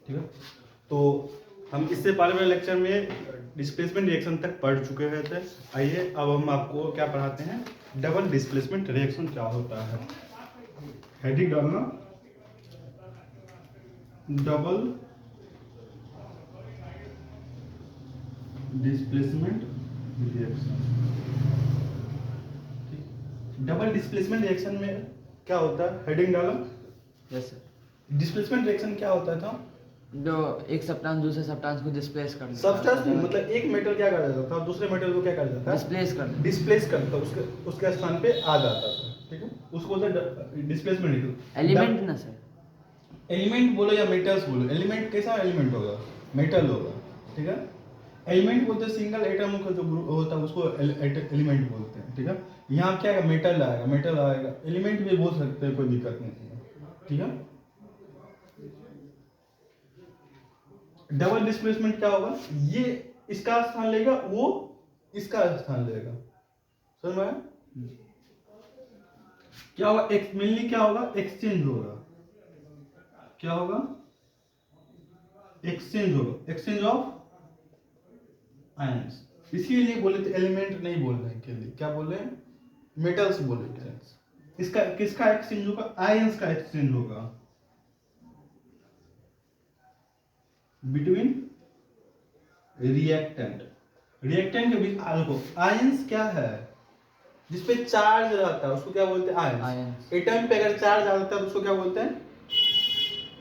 ठीक है। तो हम इससे पहले वाले लेक्चर में डिस्प्लेसमेंट रिएक्शन तक पढ़ चुके हुए थे। आइए अब हम आपको क्या पढ़ाते हैं, डबल डिस्प्लेसमेंट रिएक्शन क्या होता है। हेडिंग डालना, double displacement reaction. Double displacement reaction में क्या होता है, हेडिंग डालो। Yes sir. डिस्प्लेसमेंट रिएक्शन क्या होता था, जो एक सब्सटेंस दूसरे सब्सटेंस को डिस्प्लेस कर देता है। सब्सटेंस नहीं, मतलब एक मेटल क्या कर देता था दूसरे मेटल को क्या कर देता था, डिस्प्लेस करता, उसके स्थान पे आ जाता था। ठीक है, उसको बोलते डिस्प्लेसमेंट। एलिमेंट ना सर, एलिमेंट बोलो या मेटल्स बोलो, एलिमेंट कैसा एलिमेंट होगा, मेटल होगा। ठीक है, एलिमेंट बोलते हैं सिंगल एटम का जो ग्रुप होता है उसको एलिमेंट बोलते हैं। ठीक है, यहाँ क्या है, मेटल आएगा, एलिमेंट भी बोल सकते हैं, कोई दिक्कत नहीं है। ठीक है, डबल डिस्प्लेसमेंट क्या होगा, ये इसका स्थान लेगा, वो इसका स्थान लेगा। समझ में आया? क्या होगा, मेनली क्या होगा, एक्सचेंज होगा। क्या होगा, एक्सचेंज ऑफ आयंस। इसीलिए बोले थे एलिमेंट नहीं बोलने के लिए, क्या बोले, मेटल्स बोले थे। इसका किसका एक्सचेंज होगा, आयंस का एक्सचेंज होगा बिटवीन रिएक्टेंट के बीच। देखो आयंस क्या है, जिसपे चार्ज रहता है उसको क्या बोलते हैं, आयंस। एटम पे अगर चार्ज आ जाता है तो उसको क्या बोलते हैं,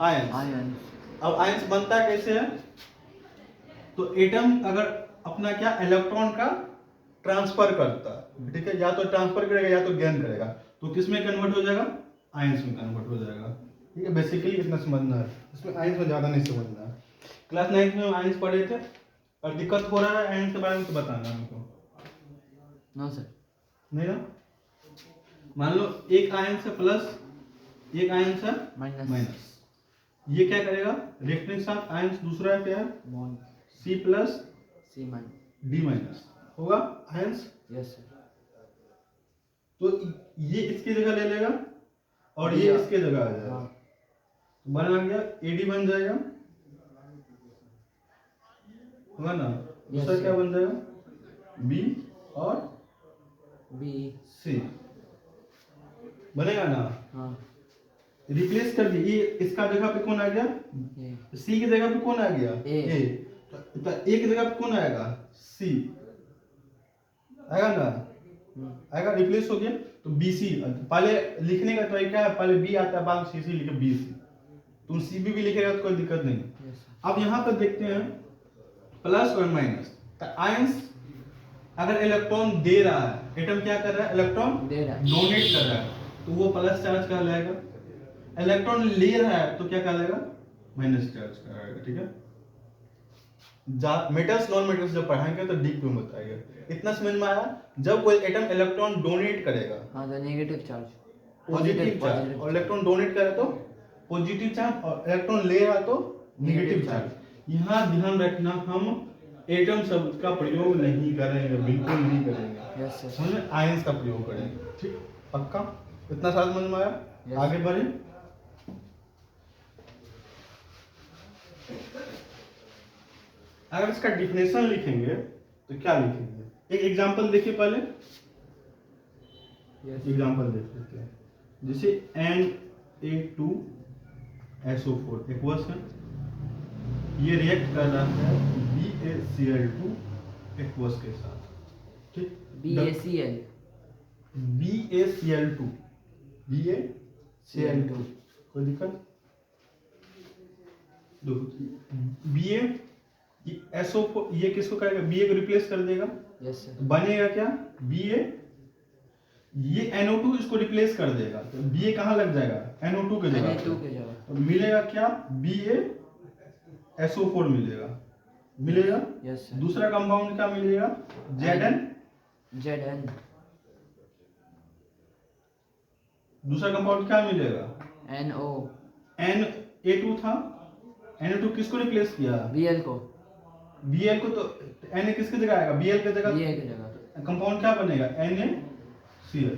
आयंस। अब आयंस बनता कैसे है, तो एटम अगर अपना क्या इलेक्ट्रॉन का ट्रांसफर करता है, ठीक है, या तो ट्रांसफर करेगा या तो गेन करेगा, तो किस में कन्वर्ट हो जाएगा, आयंस में कन्वर्ट हो जाएगा। ठीक है, बेसिकली इतना समझना है, इसमें आयंस में ज्यादा नहीं समझना है। क्लास 9 में आयंस पढ़े थे, और दिक्कत हो रहा है आयंस के बारे में तो बताना हमको। नो सर, नहीं ना, मान लो एक आयंस है प्लस, एक आयंस है माइनस, ये क्या करेगा, रिएक्टेंट के साथ आयंस दूसरा है क्या है, C प्लस D माइनस होगा आयंस। Yes sir. तो ये इसकी जगह ले लेगा और ये इसके जगह आ जाएगा, तो बन आ गया AD बन जाएगा, होगा ना। दूसरा क्या बन जाएगा, B और C बनेगा ना। हाँ, रिप्लेस कर दिए, ये इसका जगह पे कौन आ गया, C की जगह पे कौन आ गया, A। तो A की जगह पे कौन आएगा, C आएगा ना, आएगा, रिप्लेस हो गया। तो BC, पहले लिखने का तरीका है, पहले B आता है, बाद CC लिखे BC, तुम CB भी लिखेगा तो कोई दिक्कत नहीं। अब यहाँ पर देखते हैं प्लस और माइनस। आयंस अगर इलेक्ट्रॉन दे रहा है, एटम क्या कर रहा है, इलेक्ट्रॉन डोनेट कर रहा है, तो वो प्लस चार्ज कहलाएगा। इलेक्ट्रॉन ले रहा है तो क्या कहलाएगा, माइनस चार्ज कहलाएगा। ठीक है, मेटल्स नॉन मेटल्स जब पढ़ाएंगे तो डीप में बताएंगे। इतना समझ में आया, जब कोई एटम इलेक्ट्रॉन डोनेट करेगा, हाँ, तो नेगेटिव चार्ज, पॉजिटिव चार्ज, और इलेक्ट्रॉन डोनेट करे तो पॉजिटिव चार्ज, और इलेक्ट्रॉन ले रहा तो नेगेटिव चार्ज। यहाँ ध्यान रखना, हम एटम शब्द का प्रयोग नहीं करेंगे, बिल्कुल नहीं करेंगे। Yes sir. समझ, आयंस का प्रयोग करेंगे। ठीक, पक्का, इतना साथ समझ में आया। आगे बढ़े, अगर इसका डिफिनेशन लिखेंगे तो क्या लिखेंगे, एक एग्जांपल देखिए पहले। एग्जांपल देख लेते हैं, जैसे Na2SO4 एक्वस है, ये रिएक्ट कर रहा है BaCl2 एक्वस के साथ। ठीक, BaCl2 कोई दिक्कत, SO4 ये किसको करेगा, Ba को रिप्लेस कर देगा। Yes sir. बनेगा क्या, Ba, ये NO2 इसको रिप्लेस कर देगा, तो Ba कहाँ लग जाएगा, NO2 के जगह, तो मिलेगा क्या, BaSO4 मिलेगा। Yes sir. दूसरा कंपाउंड क्या मिलेगा, Zn। दूसरा कंपाउंड क्या मिलेगा, Na2 था, Na2 किसको रिप्लेस किया, Bl को, तो Na किसकी जगह आएगा, Bl की जगह, कंपाउंड क्या बनेगा, NaCl।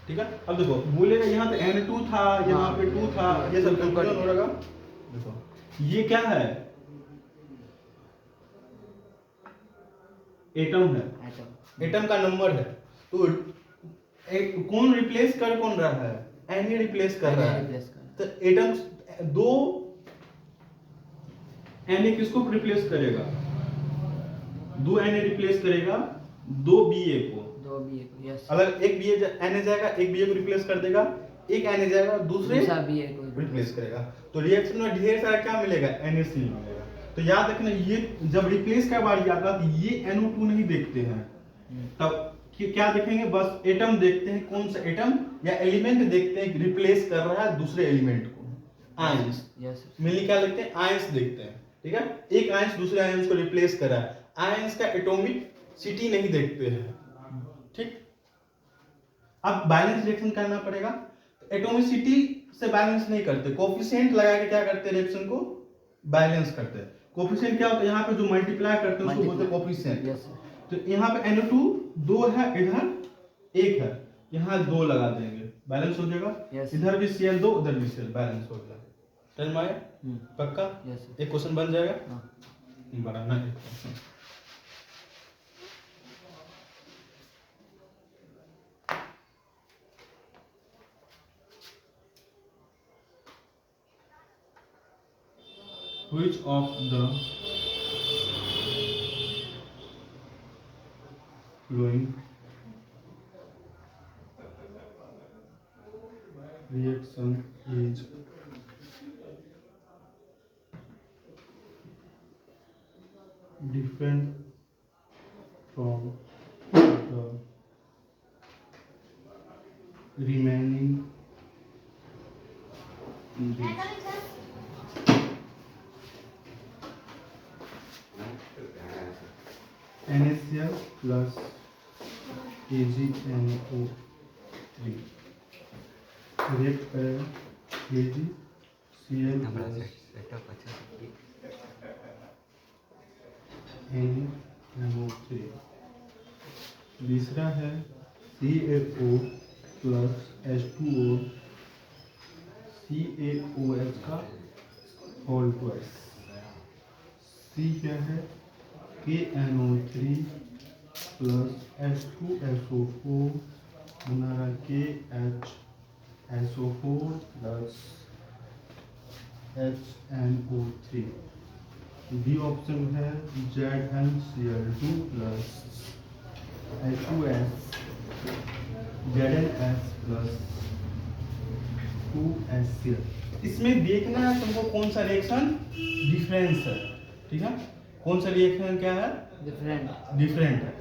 ठीक है, अब देखो बोलेगा यहाँ पे N2 था, यहाँ पे 2 था, ये सब कंफ्यूजन हो रहा। देखो ये क्या है? एटम है, एटम एटम का नंबर है। तो कौन रिप्लेस कर कौन रहा है? एन रिप्लेस कर रहा है। रिप्लेस कर तो एटम दो एन किसको रिप्लेस करेगा? दो एन रिप्लेस करेगा दो बी ए को। दो बी यस अगर एक बी एन जाएगा, एक बी ए को रिप्लेस कर देगा, एक एन जाएगा, दूसरे दूसरा बी को रिप्लेस करेगा। तो रिएक्शन में ढेर सारा क्या मिलेगा? NaCl मिलेगा। तो याद रखना, ये जब रिप्लेस का बारी आता है तो ये NO2 नहीं देखते हैं, तब क्या देखेंगे? बस एटम देखते हैं, कौन सा एटम या एलिमेंट देखते हैं रिप्लेस कर रहा है दूसरे एलिमेंट को। आयंस यस मिली क्या देखते हैं? आयंस देखते हैं। ठीक है, एक आयंस दूसरे आयंस को रिप्लेस कर रहा है। आयंस का एटॉमिक सिटी नहीं देखते हैं। ठीक, अब बैलेंस रिएक्शन करना पड़ेगा। एटॉमिसिटी से बैलेंस नहीं करते, कोफिशिएंट लगा के क्या करते हैं? रिएक्शन को बैलेंस करते हैं। कोफिशिएंट क्या होता है? यहाँ पे जो मल्टीप्लाई करते हैं उसको बोलते हैं कोफिशिएंट। यस तो यहाँ पे NO2 दो है, इधर एक है, यहाँ दो लगा देंगे, बैलेंस हो जाएगा। Yes. इधर भी Cl दो, उधर भी Cl, बैलेंस हो गया। समझ में आया? पक्का? यस एक क्वेश्चन बन जाएगा। हां बड़ा ना Which of the following reaction is different from the remaining in this? NaCl plus AgNO3 react करेगा AgCl NO3। दूसरा है CaO plus H2O, CaOH का होल ट्वाइस। C क्या है? KNO3 plus H2SO4 बना KHSO4 plus HNO3। D option है ZnCl2 plus H2S ZnS plus 2HCl। इसमें देखना है तुमको कौन सा रिएक्शन डिफरेंस है। ठीक है, कौन सा रिएक्शन क्या है? डिफरेंट डिफरेंट है।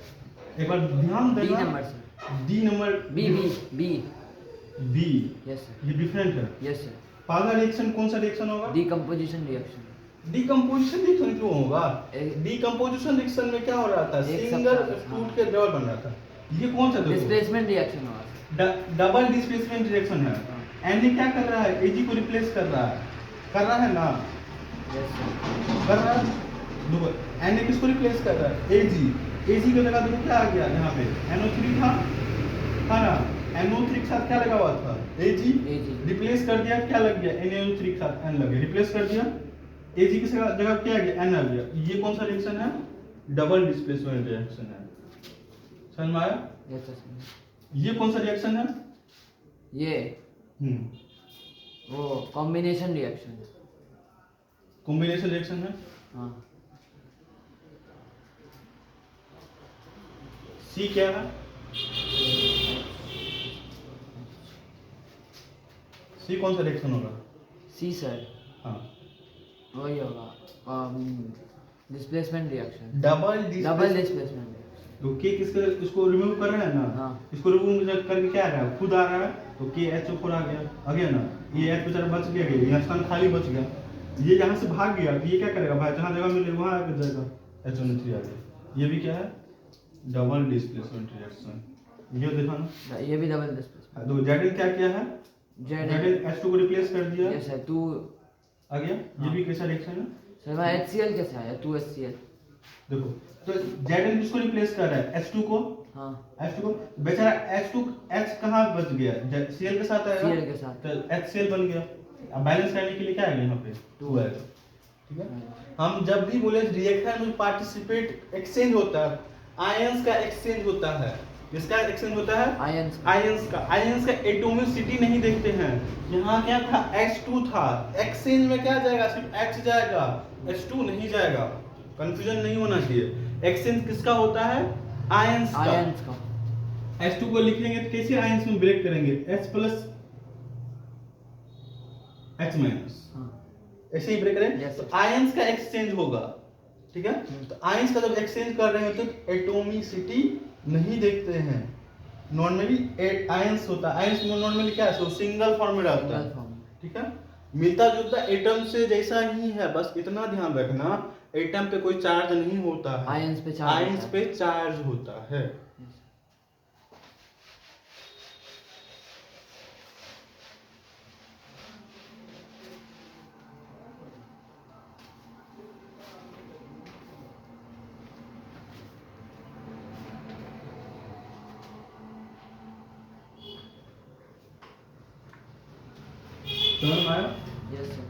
एक बार ध्यान बी देना, number sir D number B B B B yes sir ये डिफरेंट है। यस सर पहला रिएक्शन कौन सा रिएक्शन होगा? डीकंपोजिशन रिएक्शन डीकंपोजिशन रिएक्शन क्यों होगा? एक- डीकंपोजिशन रिएक्शन में क्या हो रहा था? एक सिंगल सबस्टेंस, टूट के डबल बन रहा था। ये कौन सा? डिस्प्लेसमेंट रिएक्शन होगा डबल डिस्प्लेसमेंट रिएक्शन है। एन क्या कर रहा है? Ag को रिप्लेस कर रहा है ना? यस सर कर रहा है। देखो एन किसको रिप्लेस कर रहा है? Ag की जगह देखो क्या आ गया? यहाँ पे NO3 था ना? NO3 के साथ क्या लगा हुआ था? Ag रिप्लेस कर दिया, क्या लग गया? NaO3 के साथ N लग गया, रिप्लेस कर दिया। Ag की जगह क्या आ गया? N आ गया। ये कौन सा रिएक्शन है? डबल डिस्प्लेसमेंट रिएक्शन है। समझ में आया? यस सर ये कौन सा रिएक्शन है? ये वो कॉम्बिनेशन रिएक्शन कॉम्बिनेशन रिएक्शन है। हाँ सी क्या है? सी कौन सा रिएक्शन होगा? सी सर हाँ, वही होगा डिस्प्लेसमेंट रिएक्शन डबल डिस्प्लेसमेंट तो के किसके इसको रिमूव कर रहे हैं ना? हाँ। इसको रिमूव करके क्या आ रहा है? खुद आ रहा है, तो KHO4 आ गया ना? ये H बेचारा बच गया, यहाँ स्थान खाली बच गया। ये यहाँ से भाग गया तो ये क्या करेगा भाई? जहाँ जगह मिले वहाँ आकर जाएगा, HNO3 आ गया। ये भी क्या है? Double displacement reaction. ये देखा ना? ये भी डबल डिस्प्लेसमेंट। तो Zn क्या किया है? जेड H2 को रिप्लेस कर दिया, यस सर 2 आ गया। ये भी कैसा रिएक्शन है? सर वहाँ HCl कैसे आया 2HCl देखो, तो Zn किसको रिप्लेस कर रहा है? H2 को। हाँ H2 को बेचारा H कहाँ बच गया? Cl के साथ आएगा, Cl के साथ तो HCl बन गया। अब बैलेंस करने के लिए क्या है यहाँ पे? 2 आएगा। ठीक है। हम जब भी बोले रिएक्शन में पार्टिसिपेट एक्सचेंज होता है, आयंस का एक्सचेंज होता है। किसका एक्सचेंज होता है? आयंस का एटॉमिसिटी नहीं देखते हैं। यहाँ क्या था? H2 था, एक्सचेंज में क्या जाएगा? सिर्फ H जाएगा, H2 नहीं जाएगा। कंफ्यूजन नहीं होना चाहिए। एक्सचेंज किसका होता है? आयंस का। H2 को लिख लेंगे तो कैसे आयंस में ब्रेक करेंगे? H प्लस H माइनस, ऐसे ही ब्रेक करें तो आयंस का एक्सचेंज होगा। ठीक है, तो आयंस का जब एक्सचेंज कर रहे हैं तो एटॉमिसिटी नहीं देखते हैं। नॉर्मली आयंस होता है, आयंस नॉर्मली क्या है? सिंगल फॉर्म में रहता है। ठीक है, मिलता जुलता एटम से जैसा ही है, बस इतना ध्यान रखना, एटम पे कोई चार्ज नहीं होता है, आयंस पे चार्ज होता है। समझ में आया? Yes sir.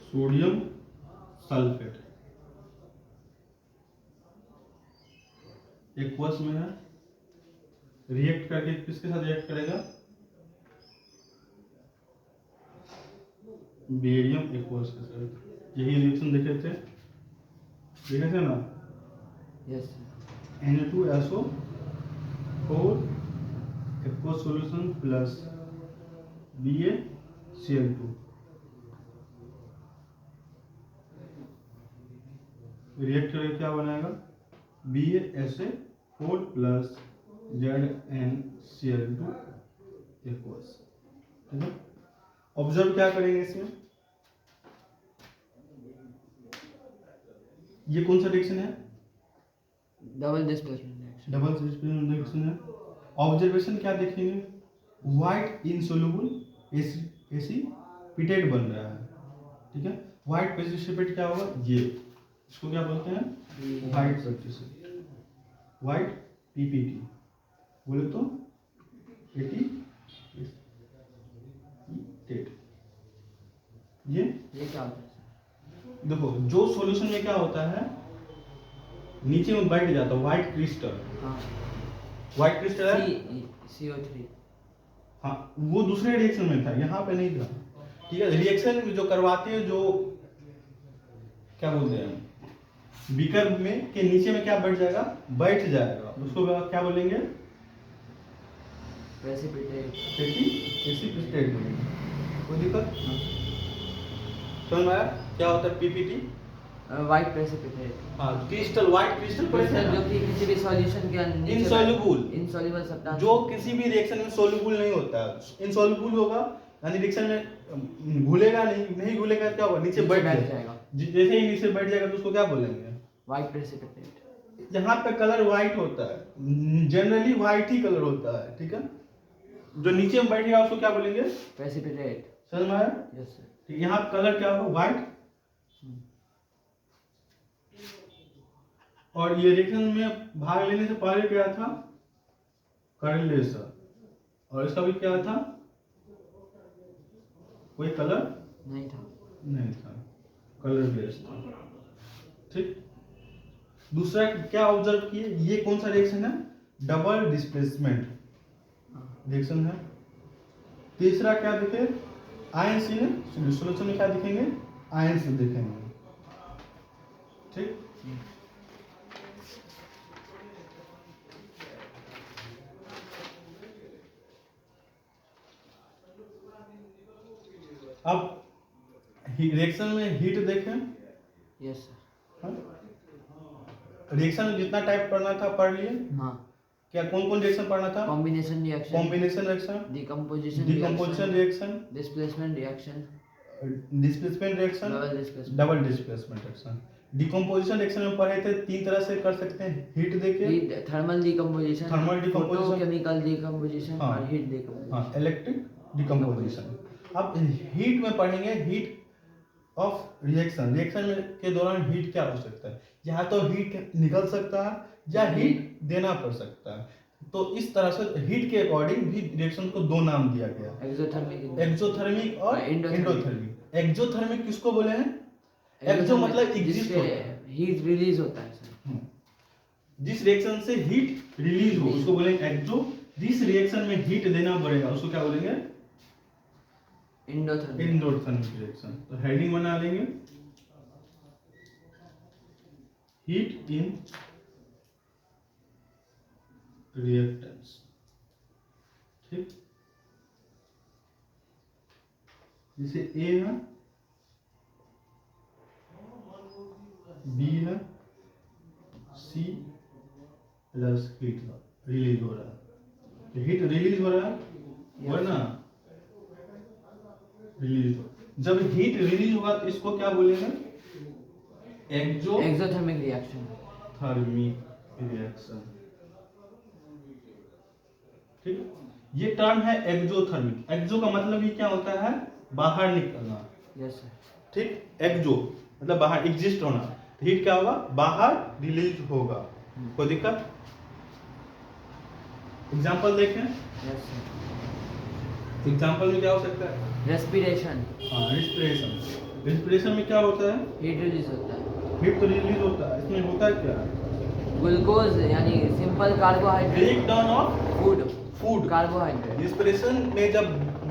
Sodium sulphate aqueous में है, रिएक्ट करके किसके साथ रिएक्ट करेगा? बेरियम एक्वस के साथ। यही रिएक्शन देखे थे ना? Yes. Na2SO4 aqueous solution plus BaCl2, react करके क्या बनाएगा? BaSa4 plus ZnCl2 aqueous. ठीक है, ऑब्जर्व क्या करेंगे इसमें? ये कौन सा रिएक्शन है? डबल डिस्प्लेसमेंट रिएक्शन है। ऑब्जर्वेशन क्या देखेंगे? व्हाइट इनसोल्युबल एसिपिटेट बन रहा है। ठीक है, व्हाइट प्रेसिपिटेट क्या होगा? ये इसको क्या बोलते हैं? व्हाइट प्रेसिपिटेट, व्हाइट पीपीटी बोले तो ये क्या होता है? देखो, जो सॉल्यूशन में क्या होता है, नीचे में बैठ जाता है व्हाइट क्रिस्टल। व्हाइट क्रिस्टल है CO3। हाँ, वो दूसरे रिएक्शन में था, यहाँ पे नहीं था। ठीक है, रिएक्शन जो करवाते हैं, जो क्या बोलते हैं, बीकर में के नीचे में क्या बैठ जाएगा? बैठ जाएगा, उसको क्या बोलेंगे? प्रेसिपिटेट बोलेंगे। कोई दिक्कत? समझ में आया क्या होता है पीपीटी? White precipitate. हाँ, क्रिस्टल, व्हाइट क्रिस्टल जो कि किसी भी सॉल्यूशन के अंदर इनसॉल्युबल सब्सटेंस, जो किसी भी रिएक्शन में सोल्यूबल नहीं होता है। इनसॉल्युबल होगा यानी रिएक्शन में घुलेगा नहीं घुलेगा, क्या होगा? नीचे बैठ जाएगा। जैसे ही नीचे बैठ जाएगा तो उसको क्या बोलेंगे? White precipitate. यहाँ पे कलर व्हाइट होता है, जनरली व्हाइट ही कलर होता है। ठीक है, जो नीचे में बैठेगा उसको क्या बोलेंगे? प्रेसिपिटेट। समझ में आया? Yes sir. यहाँ कलर क्या होगा? व्हाइट। और ये रिएक्शन में भाग लेने से पहले क्या था? कॉरिलेशन। और इसका भी क्या था? कोई कलर नहीं था, कलरलेस था। ठीक, दूसरा क्या ऑब्जर्व किए? ये कौन सा रिएक्शन है? डबल डिस्प्लेसमेंट रिएक्शन है। तीसरा क्या देखे? आयंस ने सॉल्यूशन में क्या दिखेंगे? आयंस दिखेंगे। ठीक, अब रिएक्शन में हीट देखें। Yes sir. रिएक्शन में जितना टाइप पढ़ना था पढ़ लिए। हाँ। क्या कौन कौन रिएक्शन पढ़ना था? Combination reaction, decomposition reaction, displacement reaction, double displacement reaction. Decomposition reaction में पढ़े थे, 3 तरह से कर सकते हैं। हीट देके, थर्मल डिकम्पोजिशन, केमिकल डिकम्पोजिशन हाँ, और हीट डिकम्पोजिशन। हाँ, इलेक्ट्रिक डिकम्पोजिशन। अब हीट में पढ़ेंगे हीट ऑफ रिएक्शन। रिएक्शन के दौरान हीट क्या हो सकता है? या तो हीट निकल सकता है या हीट देना पड़ सकता है। तो इस तरह से हीट के अकॉर्डिंग भी रिएक्शन को दो नाम दिया गया, एक्सोथर्मिक और एंडोथर्मिक। एक्सोथर्मिक किसको बोले हैं? एक्सो मतलब एग्जिस्ट होता है, हीट रिलीज होता है सर। जिस रिएक्शन से हीट रिलीज हो उसको बोलेंगे एक्सो। जिस रिएक्शन में हीट देना पड़ेगा उसको क्या बोलेंगे? Endothermic reaction. तो हेडिंग बना लेंगे, हीट इन रिएक्टेंस। ठीक, जैसे ए है, बी है, सी प्लस हीट रिलीज हो रहा है। तो हीट रिलीज हो रहा है ना, रिलीज हो। जब हीट रिलीज होगा तो इसको क्या बोलेंगे? Exothermic reaction. Thermic reaction. ठीक, ये टर्म है एक्सोथर्मिक। एक्सो का मतलब ये क्या होता है? बाहर निकलना। Yes sir. ठीक, एक्सो मतलब बाहर, एग्जिस्ट होना। हीट क्या होगा? बाहर रिलीज होगा। कोई दिक्कत? एग्जांपल देखें। Yes sir. एग्जांपल में क्या हो सकता है? रेस्पिरेशन। हाँ, रेस्पिरेशन। रेस्पिरेशन में क्या होता है? हीट रिलीज होता है। हीट तो रिलीज होता है। इसमें होता है क्या? ग्लूकोज यानी simple carbohydrate, break down of food carbohydrate. Respiration में जब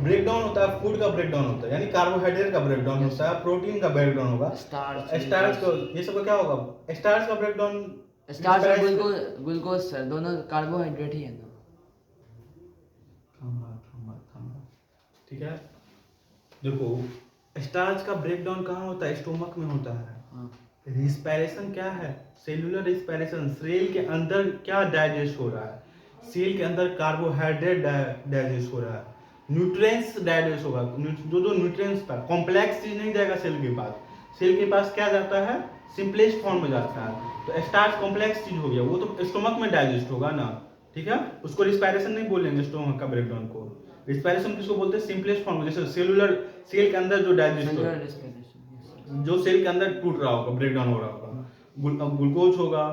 ब्रेक डाउन होता है, फूड का ब्रेक डाउन होता है, यानी कार्बोहाइड्रेट का ब्रेक डाउन होता है, प्रोटीन का ब्रेक डाउन होगा, स्टार्च का, ये सब का क्या होगा? स्टार्च का ब्रेक डाउन। स्टार्च और ग्लूकोज सर दोनों कार्बोहाइड्रेट ही है ना। ठीक है, देखो स्टार्च का ब्रेक डाउन कहाँ होता है? स्टोमक में होता है। रिस्पायरेशन क्या है? Cellular respiration. सेल के अंदर क्या डाइजेस्ट हो रहा है? सेल के अंदर कार्बोहाइड्रेट डाइजेस्ट हो रहा है, न्यूट्रिएंट्स डाइजेस्ट होगा। जो न्यूट्रिएंट्स था, कॉम्प्लेक्स चीज नहीं जाएगा सेल के पास। सेल के पास क्या जाता है? सिंपलेस्ट फॉर्म में जाता है। तो स्टार्च कॉम्प्लेक्स चीज हो गया, वो तो स्टोमक में डाइजेस्ट होगा ना। ठीक है, उसको रिस्पायरेशन नहीं बोलेंगे स्टोमक का ब्रेकडाउन को। रिस्पायरेशन किसको बोलते हैं? सिंपलेस्ट फॉर्म, जैसे सेलुलर, सेल के अंदर जो डाइजेस्ट हो, जो सेल के अंदर टूट रहा होगा, ब्रेकडाउन हो रहा होगा। ग्लूकोज होगा,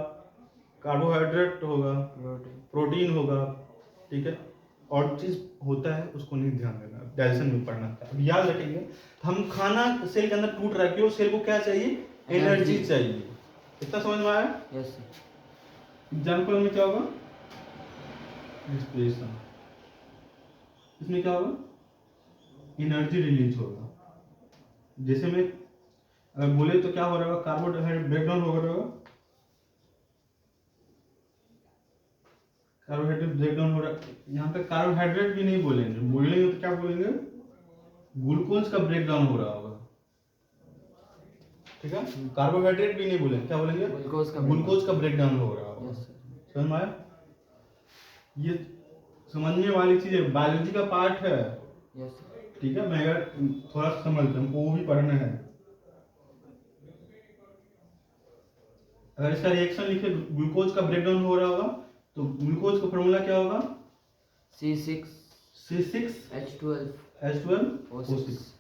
कार्बोहाइड्रेट होगा, प्रोटीन होगा। ठीक है, और चीज होता है उसको नहीं ध्यान देना, डाइजेशन में पढ़ना था। अब याद रखेंगे, हम खाना सेल के अंदर टूट रहा है, क्यों? सेल को क्या चाहिए? एनर्जी चाहिए। इतना समझ में आया? Yes sir. एग्जांपल में क्या होगा? रेस्पिरेशन। इसमें क्या होगा? एनर्जी रिलीज होगा। जैसे में अगर बोले तो क्या हो रहा होगा? कार्बोहाइड्रेट ब्रेकडाउन हो रहा होगा, कार्बोहाइड्रेट ब्रेकडाउन हो रहा है। यहाँ पे कार्बोहाइड्रेट भी नहीं बोलेंगे, बोलेंगे तो क्या बोलेंगे? ग्लूकोज का ब्रेकडाउन हो रहा होगा। ठीक है, कार्बोहाइड्रेट भी नहीं बोलेंगे, क्या बोलेंगे? ग्लूकोज का ब्रेकडाउन हो रहा होगा। समझ में आया? ये समझने वाली चीज है, बायोलॉजी का पार्ट है। ठीक है, मैं अगर थोड़ा समझता हूँ, वो भी पढ़ना है। अगर इसका रिएक्शन लिखे, ग्लूकोज का ब्रेकडाउन हो रहा होगा, तो ग्लूकोज का फॉर्मूला क्या होगा? C6H12O6।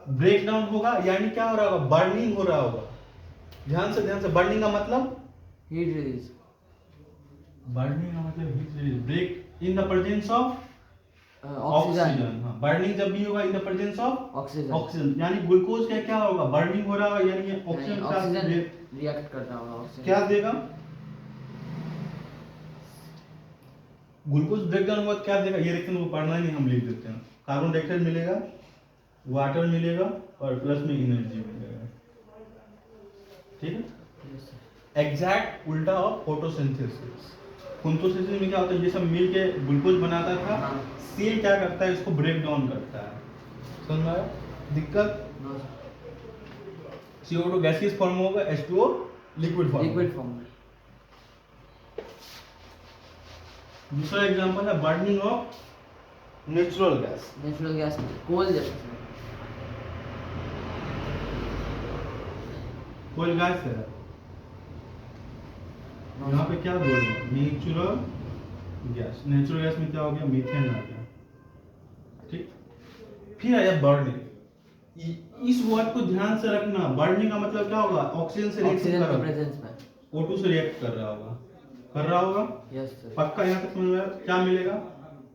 ब्रेकडाउन होगा यानी क्या हो रहा होगा? बर्निंग हो रहा होगा। ध्यान से, बर्निंग का मतलब हीट रिलीज। बर्निंग का मतलब heat release. Break in the presence of oxygen. हाँ, बर्निंग जब भी होगा in the presence of oxygen, यानी ग्लूकोज का क्या होगा? बर्निंग हो रहा होगा, यानी ऑक्सीजन रिएक्ट करता होगा। ऑक्सीजन क्या देगा? ग्लूकोज ब्रेकडाउन हुआ तो क्या देगा? ये रिएक्शन को पढ़ना नहीं, हम लिख देते हैं। कार्बन डाइऑक्साइड मिलेगा, वाटर मिलेगा, और प्लस में एनर्जी मिलेगा। ठीक है, एग्जैक्ट उल्टा ऑफ फोटोसिंथेसिस। फोटोसिंथेसिस में क्या होता है? ये सब मिल के ग्लूकोज बनाता था। सेल क्या करता है? इसको ब्रेक डाउन करता है। समझ में आया? दिक्कत? CO2 गैसियस फॉर्म में होगा, H2O लिक्विड फॉर्म में। दूसरा एग्जांपल है burning of natural gas. Coal जैसा। कोल गैस है। यहाँ पे क्या बोल रहे हैं? Natural gas. नेचुरल गैस में क्या हो गया? मीथेन आ गया। ठीक, फिर आया बर्निंग। इस वर्ड को ध्यान से रखना। बर्निंग का मतलब क्या होगा? ऑक्सीजन से रिएक्शन ऑक्सीजन कर के रहा प्रेजेंस में। है, O2 से रिएक्ट कर रहा होगा, कर रहा होगा। Yes sir. पक्का यहाँ तक समझ में आया? क्या मिलेगा?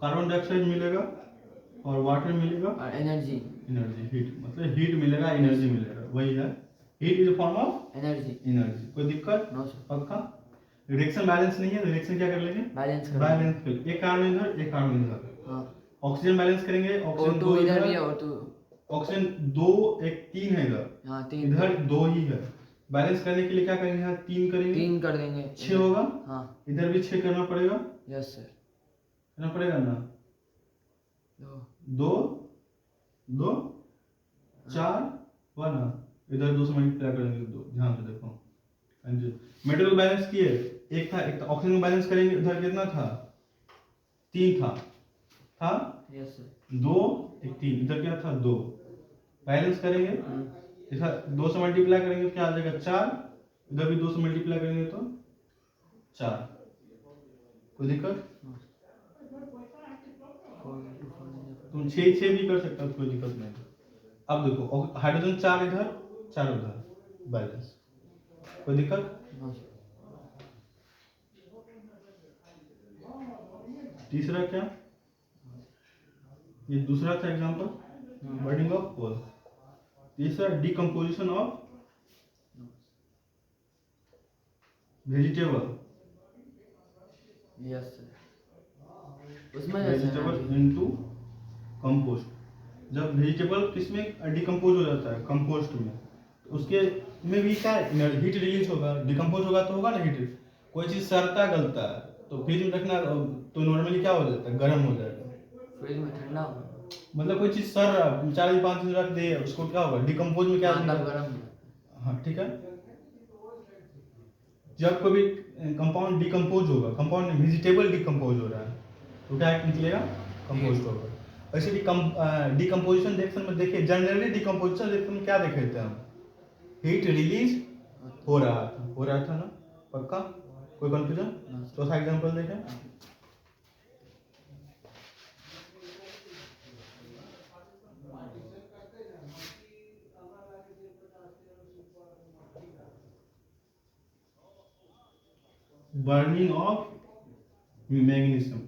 कार्बन डाइऑक्साइड मिलेगा और वाटर मिलेगा और एनर्जी। एनर्जी, हीट, मतलब हीट मिलेगा, एनर्जी मिलेगा, वही है। Heat is form of energy. Energy. कोई दिक्कत? No sir. पक्का? रिएक्शन बैलेंस नहीं है, तो रिएक्शन क्या कर लेंगे? बैलेंस कर। बैलेंस कर, एक कार्बन इधर, एक कार्बन इधर। हाँ। ऑक्सीजन बैलेंस करेंगे, ऑक्सीजन O2 दो इधर भी है, इधर, O2। ऑक्सीजन दो, एक तीन है इधर, हाँ 3 इधर दो ही है। बैलेंस करने के लिए क्या करेंगे? यहाँ 3 करेंगे, 3 कर देंगे, 6 होगा। हाँ। इधर भी 6 करना पड़ेगा, यस सर। करना पड़ेगा ना। 2 2 4 1 ना, इधर 2 से मल्टीप्लाई करेंगे, 2, ध्यान से देखो। मेटल को बैलेंस किए, एक था, एक ऑक्सीजन को बैलेंस करेंगे, उधर कितना था? 3 था। Yes sir. 2 1 3, इधर क्या था? 2। बैलेंस करेंगे, इधर 2 से मल्टीप्लाई करेंगे, क्या आ जाएगा? 4। इधर भी 2 से मल्टीप्लाई करेंगे तो 4। कोई दिक्कत? तुम 6 भी कर सकते हो, कोई दिक्कत नहीं। अब देखो, हाइड्रोजन 4 इधर, 4 उधर, बैलेंस। कोई दिक्कत? तीसरा क्या? ये दूसरा था एग्जांपल, बर्निंग ऑफ कोल। तीसरा decomposition of vegetable. Yes sir. उसमें वेजिटेबल इनटू कंपोस्ट। जब वेजिटेबल किसमें डिकम्पोज हो जाता है? कंपोस्ट में। तो उसके में भी क्या हीट रिलीज होगा, डिकम्पोज होगा तो होगा ना हीट। कोई चीज सड़ता गलता है तो फ्रिज में रखना तो नॉर्मली क्या हो जाता है? गर्म हो जाएगा। फ्रिज में ठंडा होगा, मतलब कोई चीज सड़ रहा, 4-5 दिन रख दे, उसको क्या होगा? डिकम्पोज में क्या हाँ, होगा? गर्म। हाँ ठीक है। जब कभी कंपाउंड डिकम्पोज होगा, कंपाउंड वेजिटेबल डिकम्पोज हो रहा है तो क्या निकलेगा? कंपोस्ट होगा। ऐसे डिकम्पोजिशन रिएक्शन में देखिए, जनरली डिकम्पोजिशन रिएक्शन में क्या देखे थे हम? हीट रिलीज हो रहा था ना। पक्का? कोई कंफ्यूजन? चौथा एग्जांपल देखें। Burning of magnesium.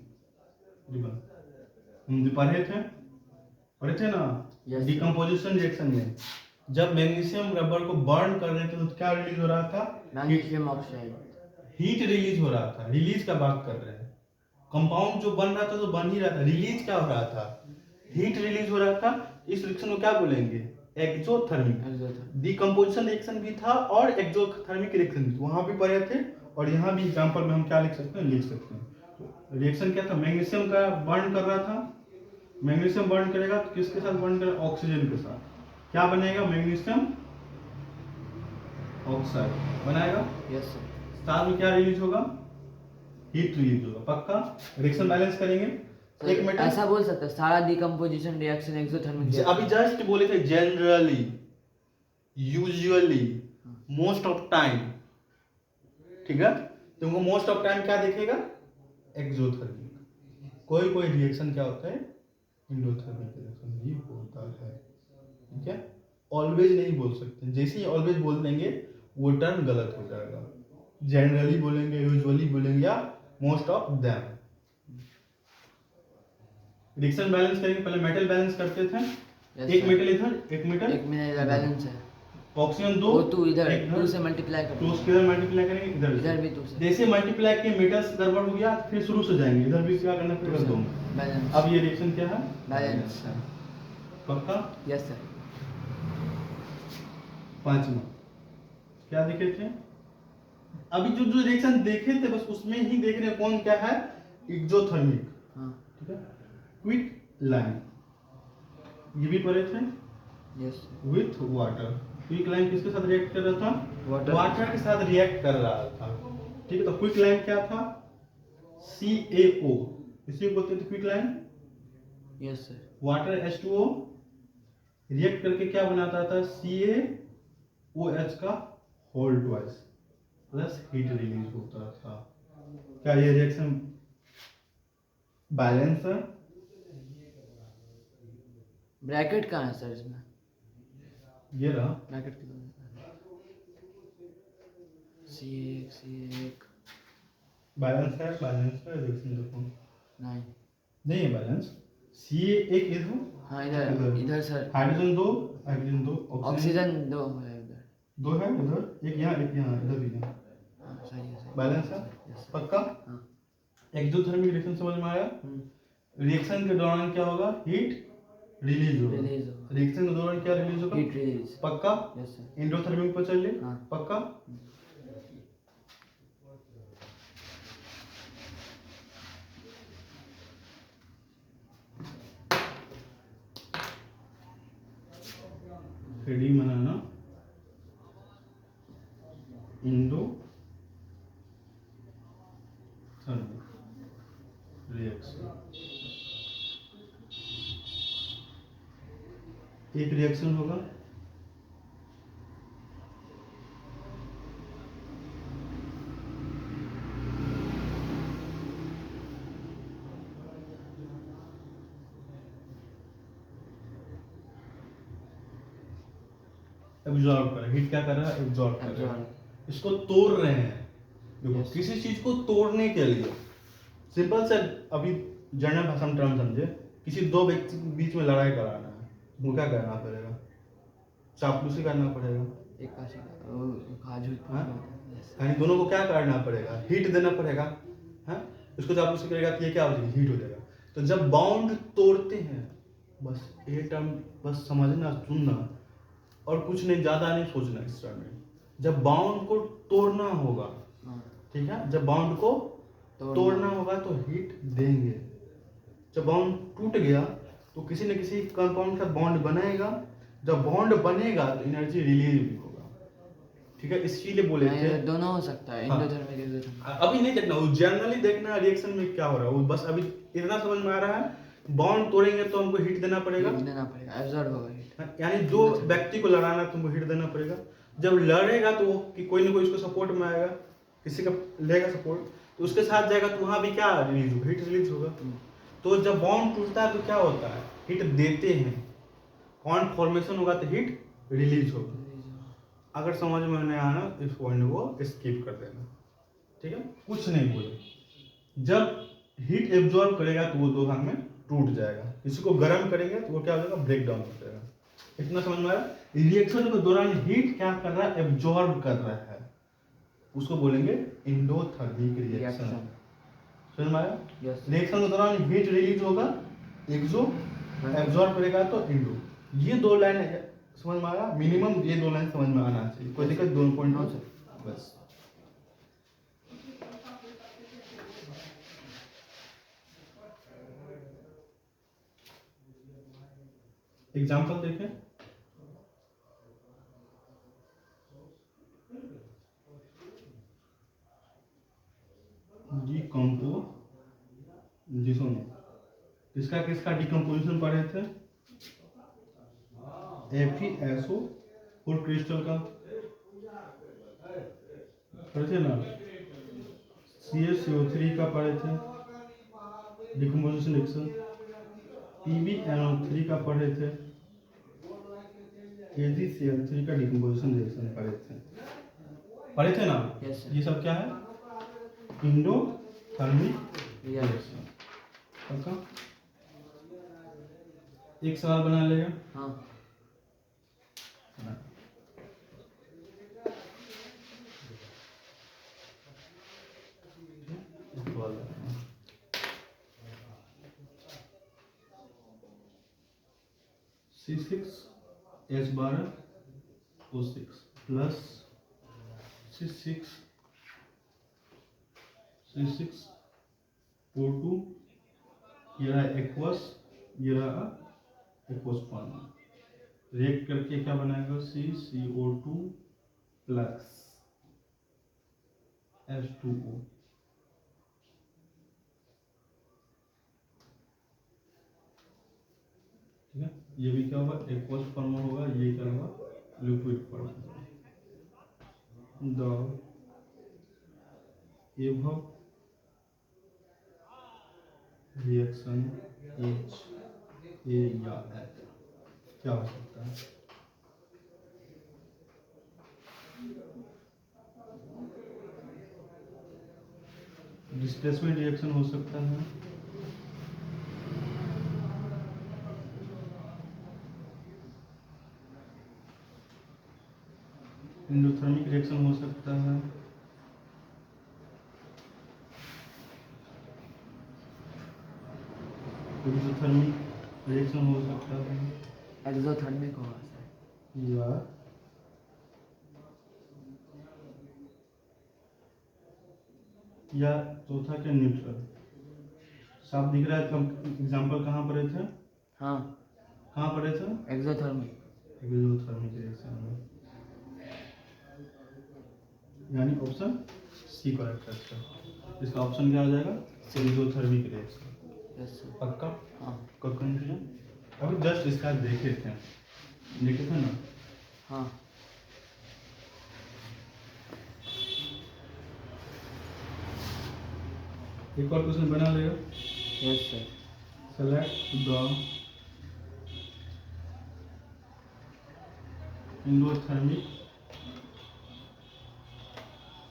हम पढ़े थे ना डिकम्पोजिशन रिएक्शन में, जब मैग्नीशियम रबर को बर्न कर रहे थे तो क्या रिलीज हो रहा था? Magnesium oxide. हीट रिलीज हो रहा था। रिलीज का बात कर रहे हैं। कंपाउंड जो बन रहा था तो बन ही रहा था, रिलीज क्या हो रहा था? हीट रिलीज हो रहा था। इस रिएक्शन को क्या बोलेंगे? एक्सोथर्मिक। डिकम्पोजिशन रिएक्शन भी था और एक्सोथर्मिक रिएक्शन भी, वहां भी पढ़े थे और यहाँ भी एग्जांपल में हम क्या लिख सकते हैं? लिख सकते हैं। रिएक्शन क्या था? मैग्नीशियम का बर्न कर रहा था। मैग्नीशियम बर्न करेगा तो किसके साथ बर्न करेगा? ऑक्सीजन के साथ। क्या बनेगा? मैग्नीशियम ऑक्साइड बनाएगा। Yes sir. साथ में क्या रिलीज होगा? हीट रिलीज होगा। पक्का? रिएक्शन बैलेंस करेंगे। एक मिनट, ऐसा बोल सकते हैं सारा डिकम्पोजिशन रिएक्शन एक्सोथर्मिक। अभी जस्ट बोले थे generally, usually, most of time. ठीक है, तुमको मोस्ट ऑफ टाइम क्या दिखेगा? एक्सोथर्मिक। कोई कोई रिएक्शन क्या होता है? एंडोथर्मिक रिएक्शन भी होता है। ठीक है, ऑलवेज नहीं बोल सकते। जैसे ही ऑलवेज बोल देंगे वो टर्म गलत हो जाएगा। जनरली बोलेंगे, यूजुअली बोलेंगे या most of them. Reaction balance करेंगे। पहले मेटल बैलेंस करते थे। एक मेटल इधर, एक मेटल इधर बैलेंस है। ऑक्सीजन 2, O2 इधर 2 से मल्टीप्लाई कर 2 से मल्टीप्लाई करेंगे, इधर भी 2 से। जैसे मल्टीप्लाई किए मेटल्स गड़बड़ हो गया, फिर शुरू से जाएंगे, इधर भी क्या करना पड़ेगा? 2 बैलेंस। अब ये रिएक्शन क्या है? बैलेंस। पक्का? Yes sir. पांचवा क्या देखे थे? अभी जो जो रिएक्शन देखे थे बस उसमें ही देख रहे हैं कौन क्या है? एक्सोथर्मिक। हाँ। ठीक है, क्विक लाइन, ये भी पढ़े थे। Yes. With water. Quick line किसके साथ रिएक्ट कर रहा था? वाटर के साथ रिएक्ट कर रहा था। ठीक है, तो क्विक लाइन क्या था? CaO, इसे बोलते थे quick lime. Yes sir. Water H2O react करके क्या बनाता था? CaOH का whole twice plus heat release होता था। क्या ये रिएक्शन बैलेंस है? ब्रैकेट कहाँ है सर इसमें? ये रहा ब्रैकेट के दोनों C1 बैलेंस है रिएक्शन देखो नहीं नहीं है बैलेंस सी एक इधर हाँ इधर सर हाइड्रोजन दो ऑक्सीजन 2 है उधर दो है उधर एक यहाँ इधर भी है हाँ सही है बैलेंस है Yes, sir. पक्का हाँ एक्सोथर्मिक रिएक्शन समझ में आया रिएक्शन के दौरान क्या होगा हीट रिलीज होगा रिलीज होगा रिएक्शन के दौरान क्या रिलीज होगा हीट रिलीज पक्का यस सर एंडोथर्मिक पर चलिए हाँ पक्का हेडिंग बनाना इंडो रिएक्शन एक रिएक्शन होगा एब्जॉर्ब कर रहा है हीट क्या कर रहा है एब्जॉर्ब कर रहा है इसको तोड़ रहे हैं देखो Yes. किसी चीज को तोड़ने के लिए सिंपल से अभी जनरल भाषा में टर्म समझे किसी दो व्यक्ति के बीच में लड़ाई कराना है वो क्या करना पड़ेगा चापलूसी करना पड़ेगा एक काजू हाँ? यानी दोनों को क्या करना पड़ेगा हीट देना पड़ेगा हाँ उसको चापलूसी करेगा तो ये क्या हो जाएगा हीट हो जाएगा तो जब बाउंड तोड़ते हैं बस ये टर्म बस समझना सुनना और कुछ नहीं ज्यादा नहीं सोचना इस टर्म में जब बाउंड को तोड़ना होगा ठीक है जब बाउंड को तोड़ना होगा तो हीट देंगे जब बाउंड टूट गया तो किसी न किसी कंपाउंड का बॉन्ड बनेगा जब बॉन्ड बनेगा तो एनर्जी रिलीज भी होगा ठीक है इसीलिए बोले थे दोनों हो सकता है एंडोथर्मिक एक्सोथर्मिक अभी नहीं देखना वो जनरली देखना रिएक्शन में क्या हो रहा है वो बस अभी इतना समझ में आ रहा है बॉन्ड तोड़ेंगे तो हमको हीट देना पड़ेगा एब्जॉर्ब होगा हीट यानी दो व्यक्ति को लड़ाना तुमको हीट देना पड़ेगा जब लड़ेगा तो कि कोई ना कोई उसको सपोर्ट में आएगा किसी का लेगा सपोर्ट तो उसके साथ जाएगा तो वहां भी क्या रिलीज होगा हीट रिलीज होगा तो जब बॉन्ड टूटता है तो क्या होता है हीट देते हैं बॉन्ड फॉर्मेशन होगा तो हीट रिलीज होगा अगर समझ में नहीं आना इस पॉइंट को स्किप कर देना ठीक है कुछ नहीं बोले जब हीट एब्जॉर्ब करेगा तो वो दो भाग में टूट जाएगा किसी को गर्म करेंगे तो वो क्या हो जाएगा ब्रेक डाउन हो जाएगा इतना समझ में आया रिएक्शन के दौरान हीट क्या कर रहा है एब्जॉर्ब कर रहा है उसको बोलेंगे एंडोथर्मिक रिएक्शन समझ में आया रिएक्शन के दौरान हीट रिलीज होगा एक्सो एब्जॉर्ब करेगा तो इंडो ये दो लाइन समझ में आया मिनिमम ये दो लाइन समझ में आना चाहिए कोई दिक्कत दोनों पॉइंट हो बस एग्जांपल देखें डिकम्पोजिशन किसका किसका डिकम्पोजिशन पढ़े थे FeSO और क्रिस्टल का पढ़े थे ना CaCO3 का पढ़े थे डिकम्पोजिशन रिएक्शन PbNO3 का पढ़े थे AgCl3 का डिकम्पोजिशन रिएक्शन पढ़े थे ना Yes, sir. ये सब क्या है एंडोथर्मिक रिएक्शन पक्का एक सवाल बना लेगा हाँ C6H12O6 प्लस C6O2 ये रहा एक्वस फॉर्म रिएक्ट करके क्या बनाएगा CCO2 प्लस H2O ठीक है ये भी क्या होगा एक्वस फॉर्म होगा ये क्या होगा liquid form the above reaction H A या L क्या हो सकता है डिस्प्लेसमेंट रिएक्शन हो सकता है, एंडोथर्मिक रिएक्शन हो सकता है, एक्सोथर्मिक रिएक्शन हो सकता है, एक्सोथर्मिक होगा सर। या चौथा क्या, न्यूट्रल। साफ दिख रहा है, एग्जाम्पल कहाँ पढ़े थे? हाँ, कहाँ पढ़े थे? एक्सोथर्मिक। एक्सोथर्मिक रिएक्शन में, यानी ऑप्शन सी करेक्ट है इसका। इसका ऑप्शन क्या हो जाएगा? Exothermic reaction. Yes sir. पक्का? हाँ कोई कंफ्यूजन? अभी जस्ट इसका देखे थे ना। हाँ। एक और क्वेश्चन बना लेगा। Yes sir. Select the endothermic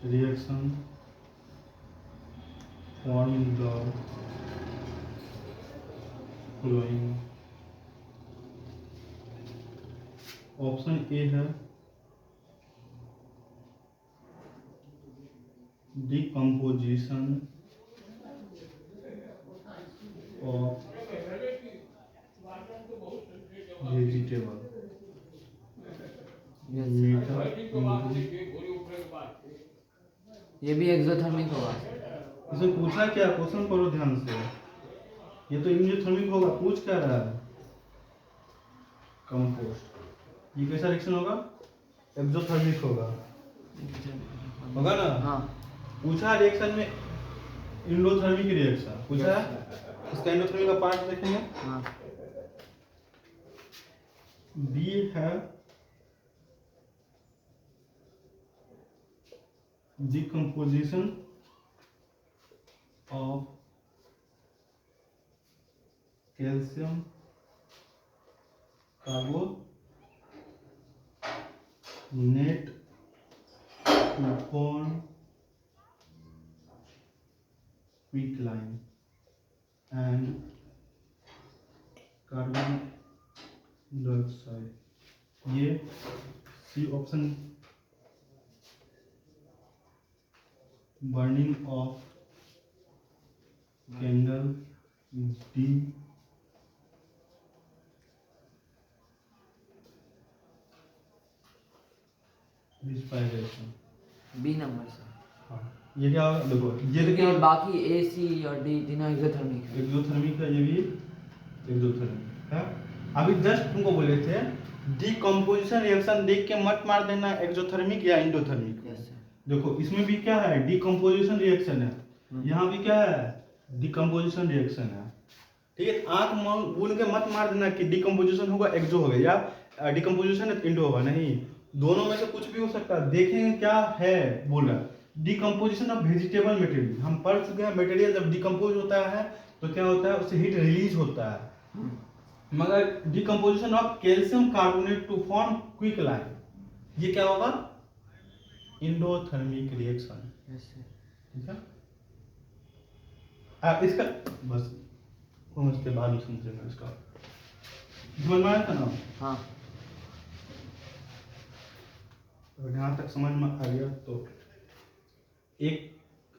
reaction forming the following। Option A है डिकम्पोजिशन ऑफ वेजिटेबल ये भी एक्सोथर्मिक होगा। इसमें पूछा क्या, क्वेश्चन पढ़ो ध्यान से। ये तो इंडोथर्मिक होगा, पूछ क्या रहा है? कंपोस्ट। ये कैसा रिएक्शन होगा? एक्सोथर्मिक होगा ना? हाँ। पूछा रिएक्शन में इंडोथर्मिक रिएक्शन पूछा है, इसका इंडोथर्मिक का पार्ट देखेंगे। हाँ। बी है decomposition of calcium carbonate to form quicklime and carbon dioxide। ये C option burning of candle, D respiration. B number sir. हाँ, ये क्या होगा? देखो ये क्योंकि देखिए, बाकी ए सी और डी तीनों एक्सोथर्मिक है। एक्सोथर्मिक है, ये भी एक्सोथर्मिक है। अभी जस्ट तुमको बोले थे डिकम्पोजिशन रिएक्शन देख के मत मार देना एक्सोथर्मिक या इंडोथर्मिक। Yes sir. देखो इसमें भी क्या है, डिकम्पोजिशन रिएक्शन है, यहाँ भी क्या है, डिकम्पोजिशन रिएक्शन है। ठीक है, आंख मूंद के मत मार देना कि डिकम्पोजिशन होगा एक्सो होगा या डिकम्पोजिशन इंडो होगा, नहीं, दोनों में से कुछ भी हो सकता है। देखेंगे क्या है बोल रहा है, डिकम्पोजिशन ऑफ वेजिटेबल मटेरियल। हम पढ़ चुके हैं, मटेरियल जब डिकम्पोज होता है तो क्या होता है, उससे हीट रिलीज होता है। मगर decomposition of calcium carbonate to form quicklime, ये क्या होगा, इंडोथर्मिक रिएक्शन। ठीक है, इसका बस समझते बाद में समझेंगे। इसका समझ में आया था ना? हाँ। अगर यहाँ तक समझ में आ गया तो एक